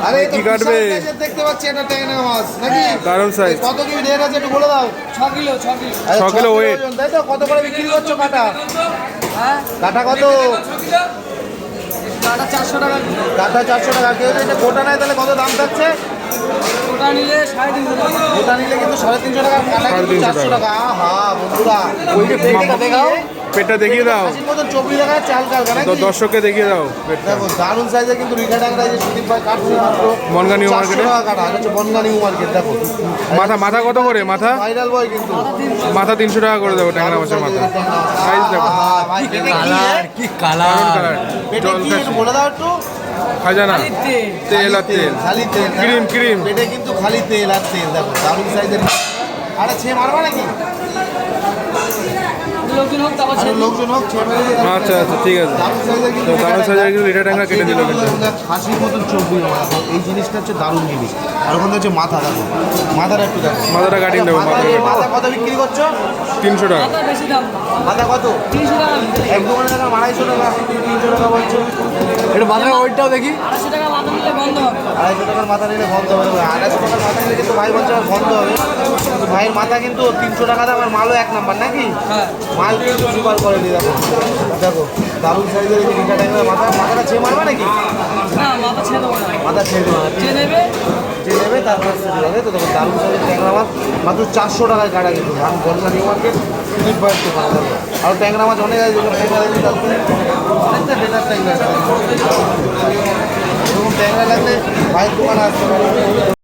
আরে কি কাটবে? দেখতে পাচ্ছি এটা ট্যাংরা মাছ নাকি? দারুণ সাইজ। কত কি রেট আছে একটু বলে দাও। 6 কিলো 6 কিলো। 6 kilo wait. তাই তো? কত করে বিক্রি করছো কাটা? হ্যাঁ কাটা কত? কাটা 400 টাকা। কাটা 400 টাকা। কেউ যদি এটা গোটা নেয় তাহলে কত দাম থাকছে? ওটা নিলে 350 টাকা। গোটা নিলে কিন্তু 350 টাকা, কাটা কিন্তু 400 টাকা। আহা বন্ধুরা, ওই যে পেটটা দেখাও। পেটটা দেখিয়ে দাও, হাসির মতন চবড়ি দেখা যাচ্ছে হালকা হালকা নাকি? দর্শককে দেখিয়ে দাও পেটটা। দেখো দারুণ সাইজের কিন্তু রিঠা ট্যাংরা এই যে সুদীপ ভাই কাটছে মাত্র বনগাঁ নিউ 400 মার্কেটে। টাকা কাটা। এটা হচ্ছে বনগাঁ নিউ মার্কেট। দেখো মাথা কত করে? মাথা ভাইরাল বয় কিন্তু। মাথা 300 টাকা করে দেবো ট্যাংরা মাছের মাথা। সাইজ দেখো, আহা, ভাই, পেটে কি রে? কি দারুণ কালার। পেটে জল কি একটু খাচ্ছে। বলে দাও একটু। খাজানা তেল আর তেল। খালি তেল, ক্রিম, ক্রিম। পেটে কিন্তু খালি তেল আর তেল। দেখো দারুণ সাইজের। আরে ছে মারবা নাকি? লোকজন হোক তারপর আরে লোকজন হোক ছে মেরে দিতে। আচ্ছা আচ্ছা ঠিক আছে। দারুণ সাইজের কিন্তু তো দারুণ সাইজের কিন্তু রিঠা ট্যাংরা কেটে দিল কিন্তু। হাসির মতন চর্বি। এই জিনিসটা হচ্ছে দারুণ জিনিস। আর ওখানে হচ্ছে মাথা। দেখো মাথাটা একটু দেখো। মাথাটা কাটিয়ে দেবো। মাথা কত বিক্রি করছো? 300 টাকা। মাথা বেশি দাম। মাথা কত? 300 টাকা। এক দোকানে টাকা 250 টাকা, 300 টাকা বলছো। এটা মাথার ওইটাও দেখি। 250 টাকা মাথা নিলে বন্ধ হবে। 250 টাকার মাথা নিলে বন্ধ হবে। 250 টাকার মাথা নিলে কিন্তু ভাই বলছে আমার বন্ধ হবে। কিন্তু ভাইয়ের মাথা কিন্তু 300 টাকা দাম, আর মালও 1 নাম্বার নাকি? হ্যাঁ। মাল কিন্তু সুপার কোয়ালিটি। দেখো দেখো দারুণ সাইজের এই রিঠা ট্যাংরা মাথা। মাথাটা ছে মারবা নাকি? না মাথা ছেড়ে দেবো না। মাথা ছেড়ে দেবো না। যে নেবে যে নেবে তারপর সেটা হবে। তো দেখো দারুণ সাইজের ট্যাংরা মাছ মাত্র 400 টাকায় কাটা কিন্তু। ধান বনগাঁ নিউ মার্কেট সুদীপ ভাইয়ের দোকান। দেখো আর ট্যাংরা মাছ অনেক আছে, যেগুলো ট্যাংরা দেখি তারপরে অনেকটা বেটার ট্যাংরা। এরকম ট্যাংরা লাগলে ভাইয়ের দোকানে আসতে পারে।